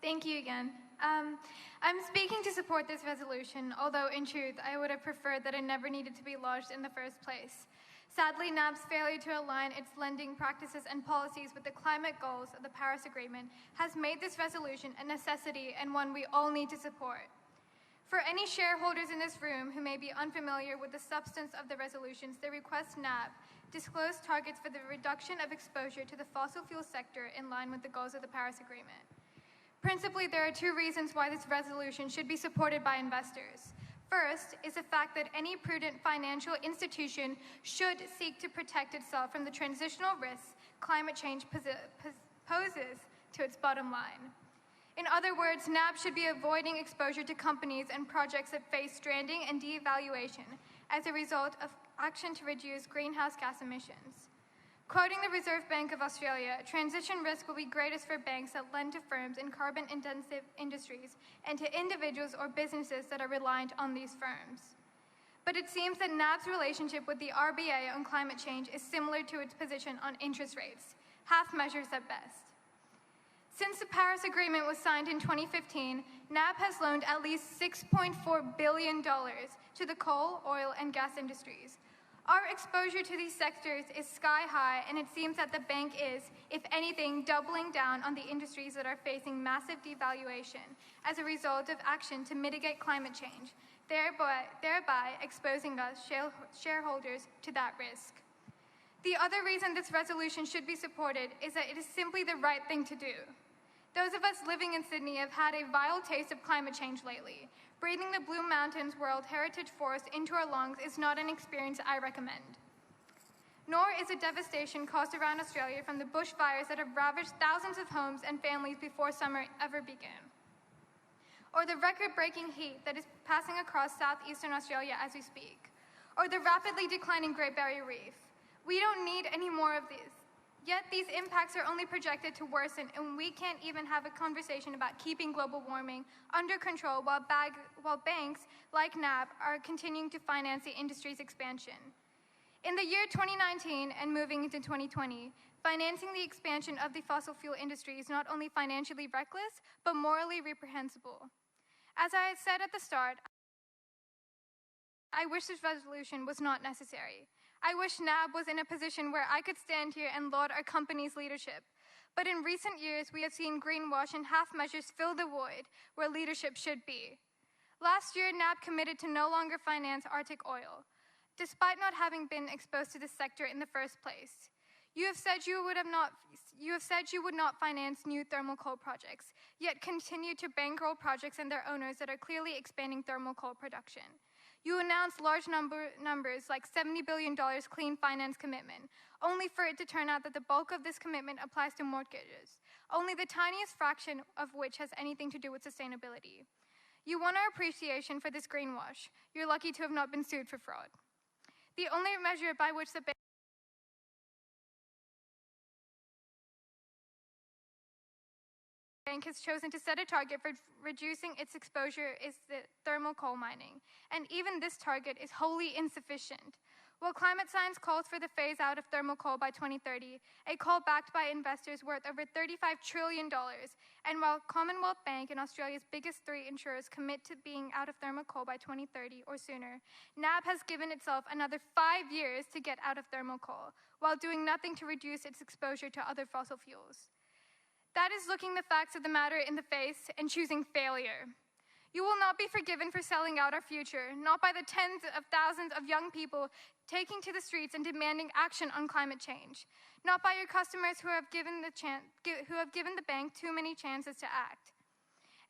Thank you again. I'm speaking to support this resolution, although in truth, I would have preferred that it never needed to be lodged in the first place. Sadly, NAB's failure to align its lending practices and policies with the climate goals of the Paris Agreement has made this resolution a necessity and one we all need to support. For any shareholders in this room who may be unfamiliar with the substance of the resolutions, they request NAB disclose targets for the reduction of exposure to the fossil fuel sector in line with the goals of the Paris Agreement. Principally, there are two reasons why this resolution should be supported by investors. First is the fact that any prudent financial institution should seek to protect itself from the transitional risks climate change poses to its bottom line. In other words, NAB should be avoiding exposure to companies and projects that face stranding and devaluation as a result of action to reduce greenhouse gas emissions. Quoting the Reserve Bank of Australia, transition risk will be greatest for banks that lend to firms in carbon-intensive industries and to individuals or businesses that are reliant on these firms. But it seems that NAB's relationship with the RBA on climate change is similar to its position on interest rates, half measures at best. Since the Paris Agreement was signed in 2015, NAB has loaned at least $6.4 billion to the coal, oil, and gas industries. Our exposure to these sectors is sky high, and it seems that the bank is, if anything, doubling down on the industries that are facing massive devaluation as a result of action to mitigate climate change, thereby exposing us shareholders to that risk. The other reason this resolution should be supported is that it is simply the right thing to do. Those of us living in Sydney have had a vile taste of climate change lately. Breathing the Blue Mountains World Heritage Forest into our lungs is not an experience I recommend. Nor is the devastation caused around Australia from the bushfires that have ravaged thousands of homes and families before summer ever began, or the record-breaking heat that is passing across southeastern Australia as we speak, or the rapidly declining Great Barrier Reef. We don't need any more of these. Yet these impacts are only projected to worsen, and we can't even have a conversation about keeping global warming under control while banks like NAB are continuing to finance the industry's expansion. In the year 2019 and moving into 2020, financing the expansion of the fossil fuel industry is not only financially reckless, but morally reprehensible. As I said at the start, I wish this resolution was not necessary. I wish NAB was in a position where I could stand here and laud our company's leadership. But in recent years, we have seen greenwash and half measures fill the void where leadership should be. Last year, NAB committed to no longer finance Arctic oil, despite not having been exposed to this sector in the first place. You have said you would not finance new thermal coal projects, yet continue to bankroll projects and their owners that are clearly expanding thermal coal production. You announced large numbers like $70 billion clean finance commitment, only for it to turn out that the bulk of this commitment applies to mortgages, only the tiniest fraction of which has anything to do with sustainability. You won our appreciation for this greenwash. You're lucky to have not been sued for fraud. The only measure by which the bank has chosen to set a target for reducing its exposure is the thermal coal mining, and even this target is wholly insufficient. While climate science calls for the phase out of thermal coal by 2030, a call backed by investors worth over $35 trillion, and while Commonwealth Bank and Australia's biggest three insurers commit to being out of thermal coal by 2030 or sooner, NAB has given itself another 5 years to get out of thermal coal, while doing nothing to reduce its exposure to other fossil fuels. That is looking the facts of the matter in the face and choosing failure. You will not be forgiven for selling out our future, not by the tens of thousands of young people taking to the streets and demanding action on climate change, not by your customers who have given the bank too many chances to act,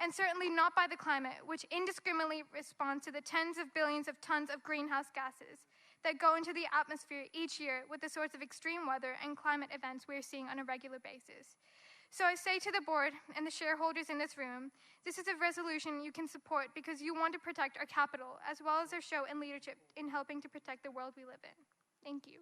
and certainly not by the climate, which indiscriminately responds to the tens of billions of tons of greenhouse gases that go into the atmosphere each year with the sorts of extreme weather and climate events we are seeing on a regular basis. So I say to the board and the shareholders in this room, this is a resolution you can support because you want to protect our capital, as well as our show and leadership in helping to protect the world we live in. Thank you.